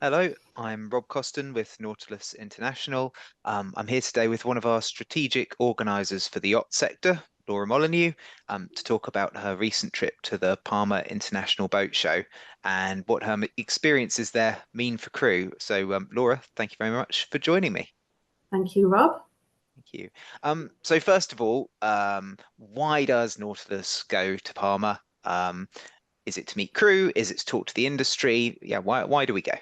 Hello, I'm Rob Coston with Nautilus International. I'm here today with one of our strategic organisers for the yacht sector, Laura Molineux, to talk about her recent trip to the Palma International Boat Show and what her experiences there mean for crew. So, Laura, thank you very much for joining me. Thank you, Rob. Thank you. So first of all, why does Nautilus go to Palma? Is it to meet crew? Is it to talk to the industry? Yeah, why do we go?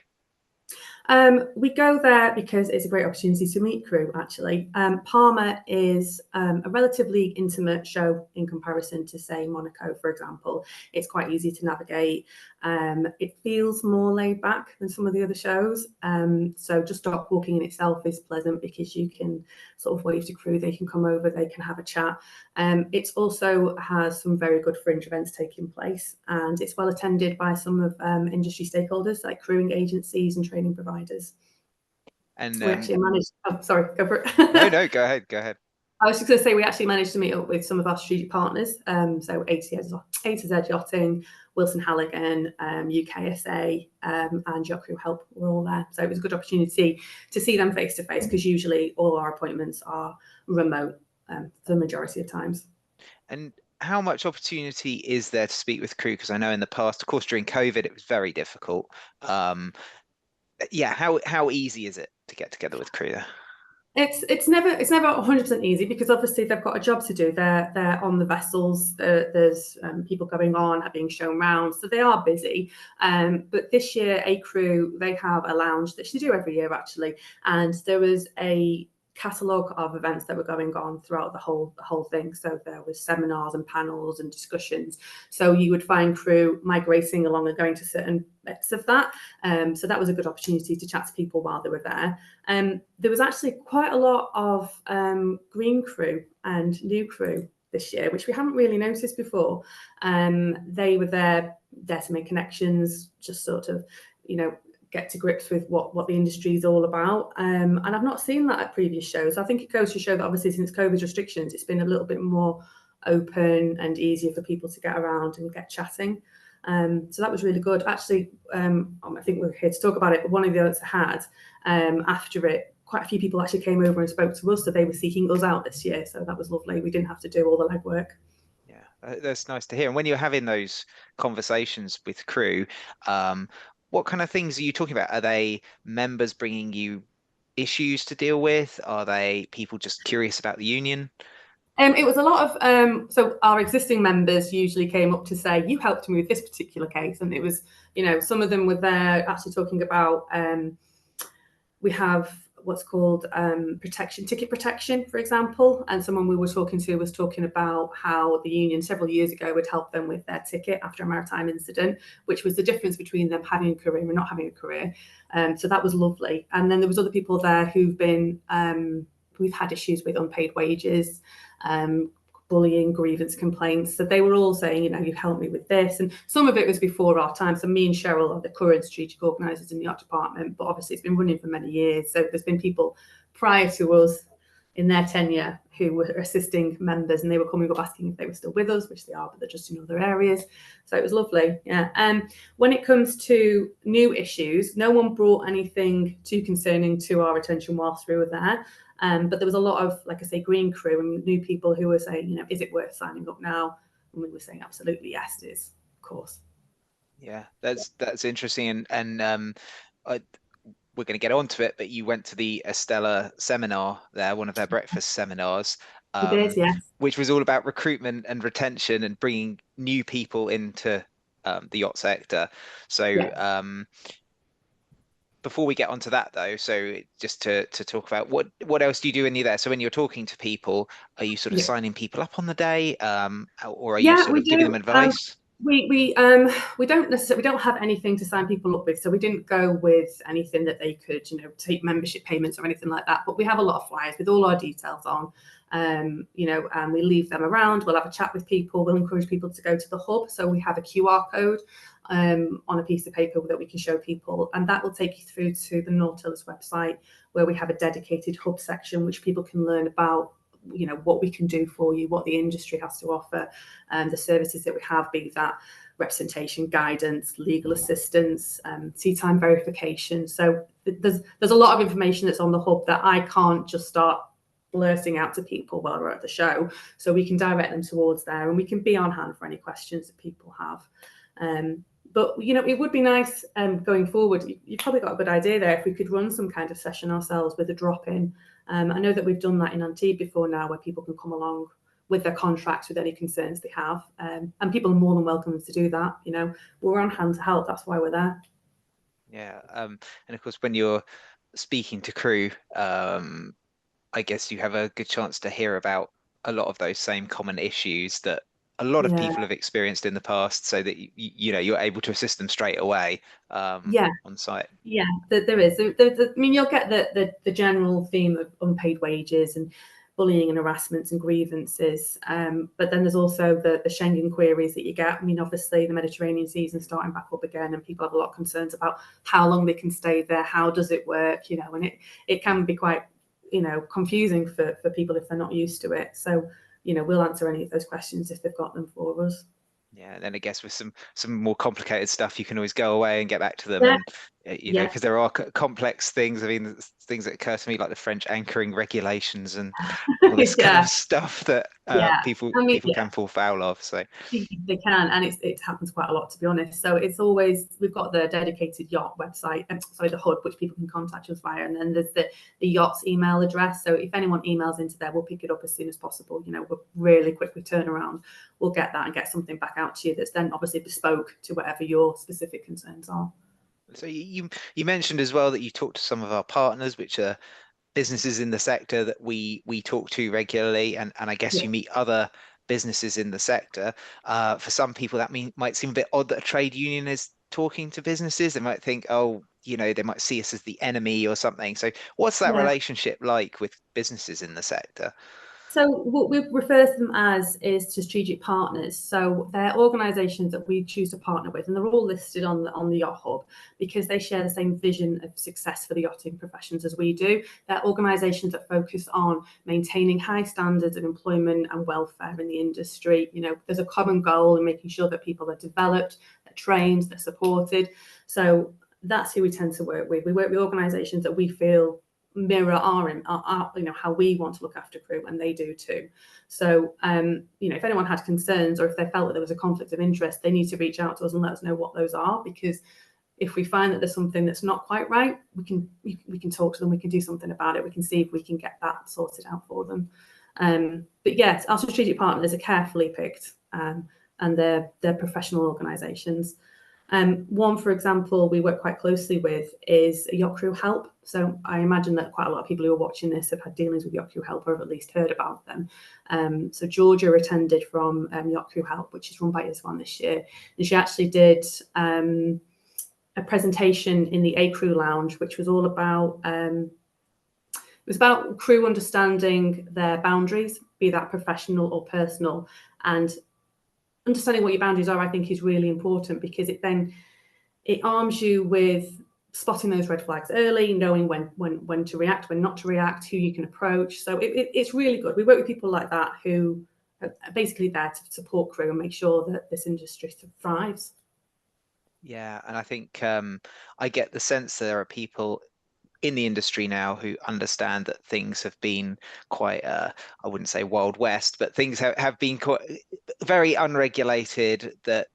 We go there because it's a great opportunity to meet crew, actually. Palma is a relatively intimate show in comparison to, say, Monaco, for example. It's quite easy to navigate. It feels more laid back than some of the other shows. So just dock walking in itself is pleasant because you can sort of wave to crew, they can come over, they can have a chat. It also has some very good fringe events taking place, and it's well attended by some of industry stakeholders like crewing agencies and training providers. And We actually managed. Oh, sorry, go for it. no, go ahead, go ahead. I was just going to say we actually managed to meet up with some of our strategic partners. So A to Z Yachting, Wilson Halligan, UKSA, and Yacht Crew Help were all there. So it was a good opportunity to see them face to face because usually all our appointments are remote for the majority of times. And how much opportunity is there to speak with crew? Because I know in the past, of course, during COVID, it was very difficult. Yeah, how easy is it to get together with crew there? It's never 100% easy because obviously they've got a job to do. They're on the vessels. There's people going on, being shown around, so they are busy. But this year, A Crew, they have a lounge that they do every year actually, and there was a catalogue of events that were going on throughout the whole thing. So there was seminars and panels and discussions. So you would find crew migrating along and going to certain bits of that. So that was a good opportunity to chat to people while they were there. There was actually quite a lot of green crew and new crew this year, which we haven't really noticed before. They were there to make connections, just sort of, get to grips with what the industry is all about. And I've not seen that at previous shows. I think it goes to show that obviously since COVID restrictions, it's been a little bit more open and easier for people to get around and get chatting. So that was really good. Actually, I think we're here to talk about it, but one of the others had, after it, quite a few people actually came over and spoke to us, so they were seeking us out this year. So that was lovely. We didn't have to do all the legwork. Yeah, that's nice to hear. And when you're having those conversations with crew, what kind of things are you talking about? Are they members bringing you issues to deal with? Are they people just curious about the union? It was a lot of so our existing members usually came up to say, you helped me with this particular case, and it was, some of them were there actually talking about we have what's called ticket protection, for example. And someone we were talking to was talking about how the union several years ago would help them with their ticket after a maritime incident, which was the difference between them having a career and not having a career. So that was lovely. And then there was other people there who've been, we've had issues with unpaid wages, bullying, grievance complaints. So they were all saying, you've helped me with this. And some of it was before our time. So me and Cheryl are the current strategic organisers in the yacht department, but obviously it's been running for many years. So there's been people prior to us in their tenure who were assisting members, and they were coming up asking if they were still with us, which they are, but they're just in other areas. So it was lovely. Yeah. When it comes to new issues, no one brought anything too concerning to our attention whilst we were there. But there was a lot of, like I say, green crew and new people who were saying, is it worth signing up now? And we were saying, absolutely, yes, it is, of course. Yeah, that's interesting. And we're going to get onto it, but you went to the Estella seminar there, one of their breakfast seminars, We did, yes. which was all about recruitment and retention and bringing new people into the yacht sector. So Yeah. before we get onto that though, so just to talk about what else do you do when you're there? So when you're talking to people, are you sort of Yeah. signing people up on the day, or are you Yeah, sort we of giving them do. advice? We don't have anything to sign people up with, so we didn't go with anything that they could, take membership payments or anything like that. But we have a lot of flyers with all our details on, and we leave them around. We'll have a chat with people. We'll encourage people to go to the hub. So we have a QR code on a piece of paper that we can show people, and that will take you through to the Nautilus website, where we have a dedicated hub section which people can learn about what we can do for you, what the industry has to offer, and the services that we have, be that representation, guidance, legal assistance, sea time verification. So there's a lot of information that's on the hub that I can't just start blurting out to people while we're at the show. So we can direct them towards there, and we can be on hand for any questions that people have. But it would be nice going forward. You've probably got a good idea there. If we could run some kind of session ourselves with a drop-in. I know that we've done that in Unpaid before now, where people can come along with their contracts, with any concerns they have, and people are more than welcome to do that. We're on hand to help. That's why we're there. Yeah, and of course, when you're speaking to crew, I guess you have a good chance to hear about a lot of those same common issues that a lot of Yeah. people have experienced in the past, so that you're able to assist them straight away on site. Yeah, there is. I mean, you'll get the general theme of unpaid wages and bullying and harassments and grievances, but then there's also the Schengen queries that you get. I mean, obviously the Mediterranean season starting back up again, and people have a lot of concerns about how long they can stay there, how does it work, and it can be quite confusing for people if they're not used to it. So we'll answer any of those questions if they've got them for us. Yeah, and then I guess with some more complicated stuff, you can always go away and get back to them, Yeah. and because there are complex things. I mean, things that occur to me, like the French anchoring regulations and all this kind of stuff that people can fall foul of. So they can, and it happens quite a lot, to be honest. So it's always, we've got the dedicated yacht website, the hub, which people can contact us via, and then there's the yacht's email address. So if anyone emails into there, we'll pick it up as soon as possible. We're really quick with turnaround. We'll get that and get something back out to you that's then obviously bespoke to whatever your specific concerns are. So you mentioned as well that you talk to some of our partners, which are businesses in the sector that we talk to regularly, and I guess you meet other businesses in the sector. For some people, that might seem a bit odd that a trade union is talking to businesses. They might think, oh, they might see us as the enemy or something. So what's that relationship like with businesses in the sector? So what we refer to them as is strategic partners. So they're organisations that we choose to partner with, and they're all listed on the Yacht Hub because they share the same vision of success for the yachting professions as we do. They're organisations that focus on maintaining high standards of employment and welfare in the industry. There's a common goal in making sure that people are developed, they're trained, they're supported. So that's who we tend to work with. We work with organisations that we feel mirror our how we want to look after crew, and they do too. So if anyone had concerns, or if they felt that there was a conflict of interest, they need to reach out to us and let us know what those are, because if we find that there's something that's not quite right, we can talk to them, we can do something about it, we can see if we can get that sorted out for them. But yes, our strategic partners are carefully picked, and they're professional organisations. One, for example, we work quite closely with is Yacht Crew Help. So I imagine that quite a lot of people who are watching this have had dealings with Yacht Crew Help, or have at least heard about them. So Georgia attended from Yacht Crew Help, which is run by Iswan this year. And she actually did a presentation in the A Crew Lounge, which was all about it was about crew understanding their boundaries, be that professional or personal, and understanding what your boundaries are, I think, is really important, because it arms you with spotting those red flags early, knowing when to react, when not to react, who you can approach. So it's really good. We work with people like that who are basically there to support crew and make sure that this industry thrives. Yeah, and I think I get the sense there are people in the industry now who understand that things have been quite, I wouldn't say Wild West, but things have been quite very unregulated, that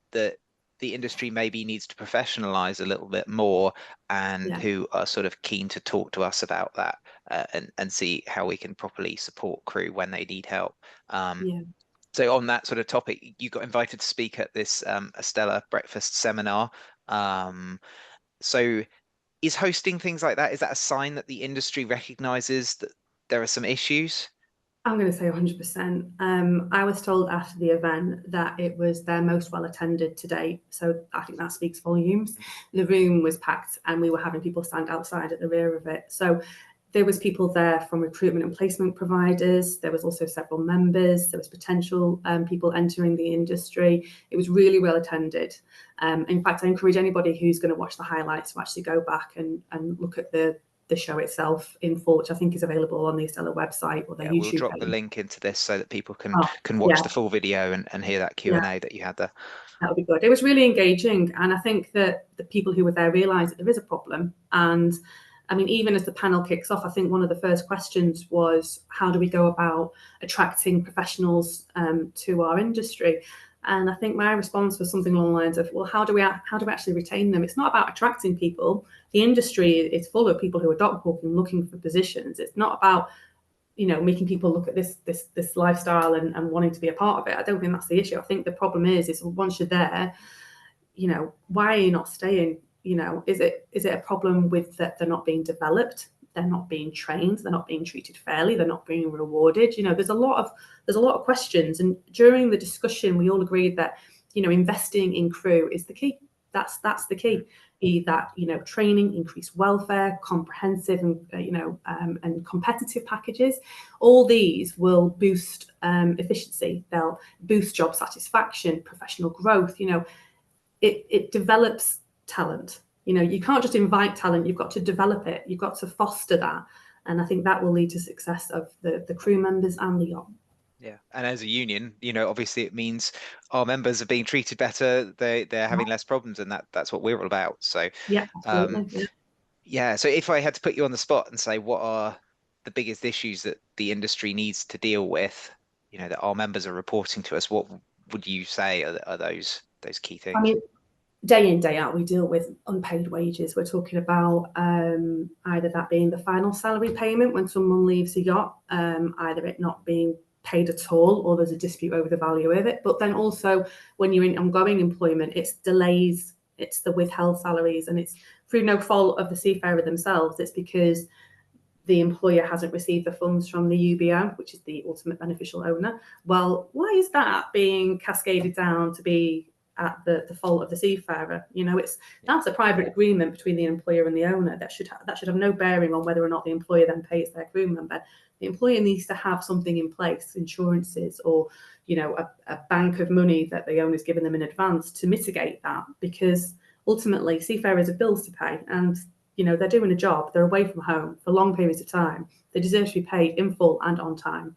the industry maybe needs to professionalize a little bit more, and who are sort of keen to talk to us about that, and see how we can properly support crew when they need help. So on that sort of topic, you got invited to speak at this Estella breakfast seminar. So is hosting things like that, is that a sign that the industry recognizes that there are some issues? I'm going to say 100%. I was told after the event that it was their most well attended to date. So I think that speaks volumes. The room was packed, and we were having people stand outside at the rear of it. So there was people there from recruitment and placement providers. There was also several members. There was potential people entering the industry. It was really well attended. In fact, I encourage anybody who's going to watch the highlights to actually go back and look at the the show itself in full, which I think is available on the Estella website or their Yeah, we'll YouTube drop the page. link into this so that people Oh, can watch yeah, the full video and hear that yeah, Q&A that you had there. that would be good. It was really engaging, and I think that the people who were there realised that there is a problem. And I mean, even as the panel kicks off, I think one of the first questions was, how do we go about attracting professionals to our industry? And I think my response was something along the lines of, well, how do we actually retain them? It's not about attracting people. The industry is full of people who are dock walking, looking for positions. It's not about, making people look at this lifestyle and wanting to be a part of it. I don't think that's the issue. I think the problem is once you're there, why are you not staying? Is it a problem with that they're not being developed? They're not being trained. They're not being treated fairly. They're not being rewarded. There's a lot of questions. And during the discussion, we all agreed that, investing in crew is the key. That's the key. Be that, training, increased welfare, comprehensive and competitive packages. All these will boost efficiency. They'll boost job satisfaction, professional growth. It develops talent. You can't just invite talent, you've got to develop it, you've got to foster that. And I think that will lead to success of the crew members and the yacht. Yeah, and as a union, obviously it means our members are being treated better. They're having less problems, and that's what we're all about. So, Yeah, um, absolutely. Yeah. yeah. So if I had to put you on the spot and say what are the biggest issues that the industry needs to deal with, that our members are reporting to us, what would you say are those key I things? mean, day in, day out, we deal with unpaid wages. We're talking about either that being the final salary payment when someone leaves a yacht, either it not being paid at all, or there's a dispute over the value of it. But then also when you're in ongoing employment, it's delays, it's the withheld salaries, and it's through no fault of the seafarer themselves. It's because the employer hasn't received the funds from the UBO, which is the ultimate beneficial owner. Well, why is that being cascaded down to be at the fault of the seafarer? That's a private agreement between the employer and the owner that should have no bearing on whether or not the employer then pays their crew member. The employer needs to have something in place, insurances or a bank of money that the owner's given them in advance to mitigate that, because ultimately seafarers have bills to pay, and they're doing a job, they're away from home for long periods of time, they deserve to be paid in full and on time.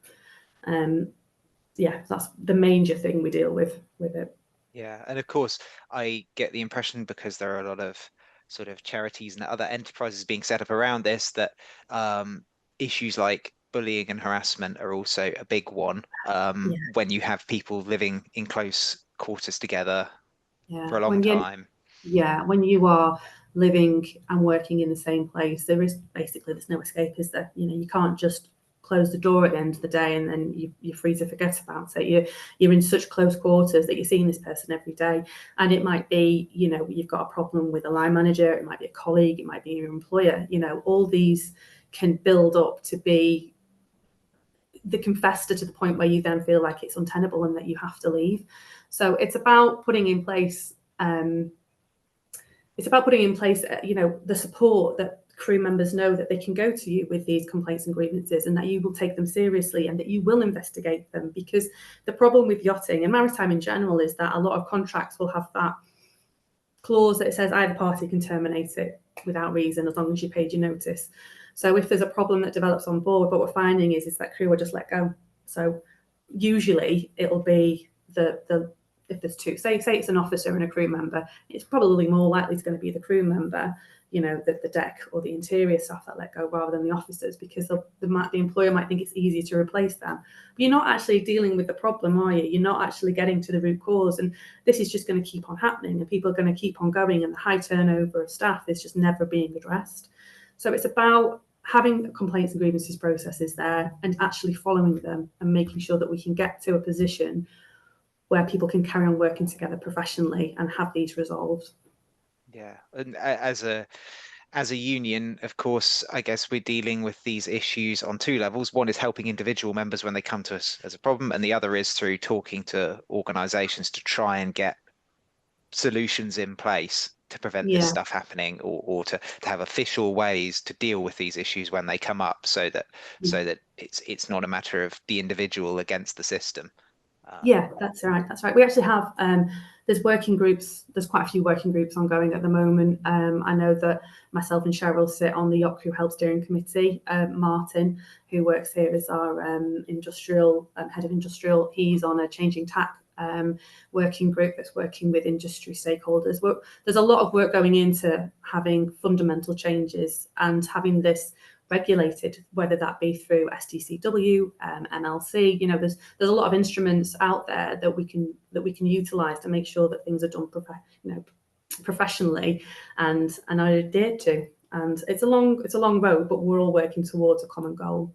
That's the major thing we deal with it. Yeah, and of course, I get the impression, because there are a lot of sort of charities and other enterprises being set up around this, that issues like bullying and harassment are also a big one Yeah, when you have people living in close quarters together for yeah. a long time. When you are living and working in the same place, there's no escape, is there? You can't just close the door at the end of the day and then you're free to forget about it. You're in such close quarters that you're seeing this person every day, and it might be you've got a problem with a line manager, it might be a colleague, it might be your employer. All these can build up to be the confessor, to the point where you then feel like it's untenable and that you have to leave. So it's about putting in place the support that crew members know that they can go to you with these complaints and grievances, and that you will take them seriously and that you will investigate them. Because the problem with yachting and maritime in general is that a lot of contracts will have that clause that it says either party can terminate it without reason as long as you paid your notice. So if there's a problem that develops on board, what we're finding is that crew are just let go. So usually it'll be if there's two, say it's an officer and a crew member, it's probably more likely it's going to be the crew member, the deck or the interior staff that let go, rather than the officers, because the employer might think it's easier to replace them. But you're not actually dealing with the problem, are you? You're not actually getting to the root cause, and this is just going to keep on happening, and people are going to keep on going, and the high turnover of staff is just never being addressed. So it's about having complaints and grievances processes there and actually following them and making sure that we can get to a position where people can carry on working together professionally and have these resolved. Yeah, and as a union, of course, I guess we're dealing with these issues on two levels. One is helping individual members when they come to us as a problem, and the other is through talking to organisations to try and get solutions in place to prevent this Yeah. stuff happening, or to have official ways to deal with these issues when they come up, so that it's not a matter of the individual against the system. Yeah, that's right. That's right. We actually have there's working groups. There's quite a few working groups ongoing at the moment. I know that myself and Cheryl sit on the Yacht Crew Help Steering Committee. Martin, who works here as our industrial head of industrial, he's on a changing tack working group that's working with industry stakeholders. There's a lot of work going into having fundamental changes and having this regulated, whether that be through STCW, MLC. You know, there's a lot of instruments out there that we can utilise to make sure that things are done professionally and are adhered to. And it's a long road, but we're all working towards a common goal.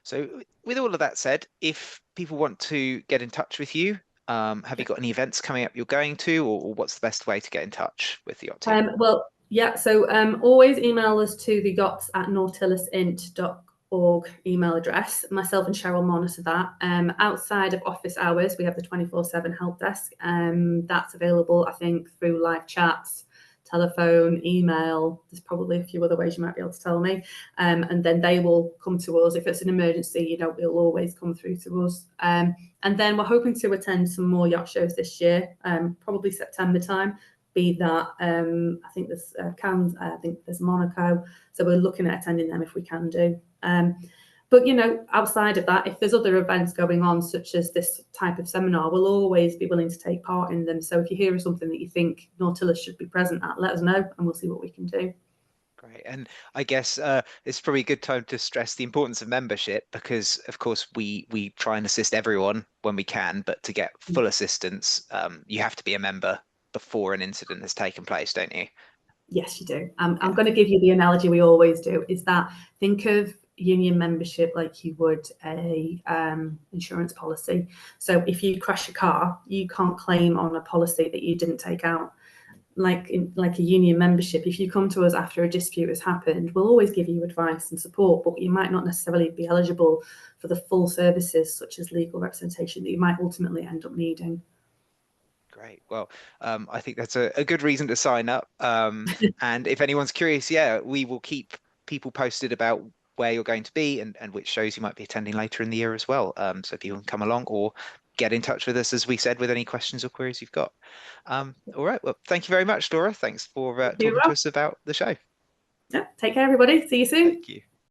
So with all of that said, if people want to get in touch with you, have you got any events coming up you're going to, or what's the best way to get in touch with the yacht team? Well, yeah, so always email us to the yachts@nautilusint.org email address. Myself and Cheryl monitor that. Outside of office hours, we have the 24/7 help desk. That's available, I think, through live chats, telephone, email. There's probably a few other ways you might be able to tell me. And then they will come to us. If it's an emergency, you know, it'll always come through to us. And then we're hoping to attend some more yacht shows this year, probably September time. Be that I think there's Cannes, I think there's Monaco, so we're looking at attending them if we can do. But you know, outside of that, if there's other events going on, such as this type of seminar, we'll always be willing to take part in them. So if you hear of something that you think Nautilus should be present at, let us know, and we'll see what we can do. Great. And I guess it's probably a good time to stress the importance of membership because, of course, we try and assist everyone when we can, but to get full assistance, you have to be a member before an incident has taken place, don't you? Yes, you do. I'm going to give you the analogy we always do, is that think of union membership like you would a insurance policy. So if you crash a car, you can't claim on a policy that you didn't take out. Like a union membership, if you come to us after a dispute has happened, we'll always give you advice and support, but you might not necessarily be eligible for the full services such as legal representation that you might ultimately end up needing. Great. Well, I think that's a good reason to sign up. And if anyone's curious, yeah, we will keep people posted about where you're going to be and which shows you might be attending later in the year as well. So if you can come along or get in touch with us, as we said, with any questions or queries you've got. All right. Well, thank you very much, Laura. Thanks for talking to us about the show. Yeah, take care, everybody. See you soon. Thank you.